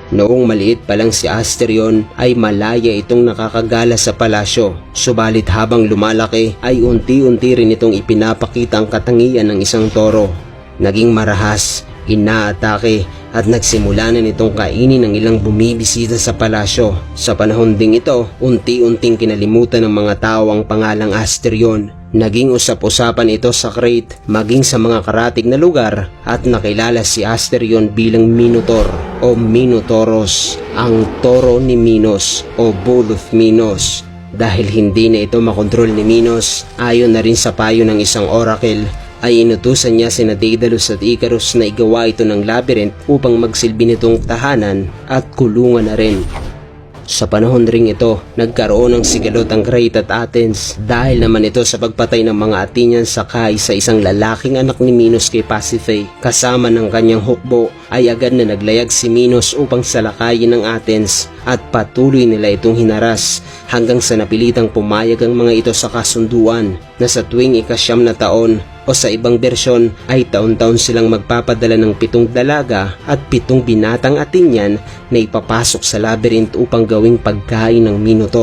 Noong maliit pa lang si Asterion ay malaya itong nakakagala sa palasyo. Subalit habang lumalaki ay unti-unti rin itong ipinapakita ang katangian ng isang toro. Naging marahas, inaatake at nagsimula na nitong kainin ng ilang bumibisita sa palasyo. Sa panahon ding ito, unti-unting kinalimutan ng mga tao ang pangalang Asterion. Naging usap-usapan ito sa Crete maging sa mga karatig na lugar at nakilala si Asterion bilang Minotaur o Minotaurus, ang toro ni Minos o Bull of Minos. Dahil hindi na ito makontrol ni Minos, ayon na rin sa payo ng isang oracle, ay inutusan niya sina Daedalus at Icarus na igawa ito ng labyrinth upang magsilbi nitong tahanan at kulungan na rin. Sa panahon ring ito, nagkaroon ng sigalot ang Crete at Athens dahil naman ito sa pagpatay ng mga Athenian sakay sa isang lalaking anak ni Minos kay Pasiphae. Kasama ng kanyang hukbo ay agad na naglayag si Minos upang salakayin ng Athens at patuloy nila itong hinaras hanggang sa napilitang pumayag ang mga ito sa kasunduan na sa tuwing ika-9 na taon o sa ibang bersyon ay taon-taon silang magpapadala ng 7 dalaga at 7 binatang Athenian na ipapasok sa labyrinth upang gawing pagkain ng Minotaur.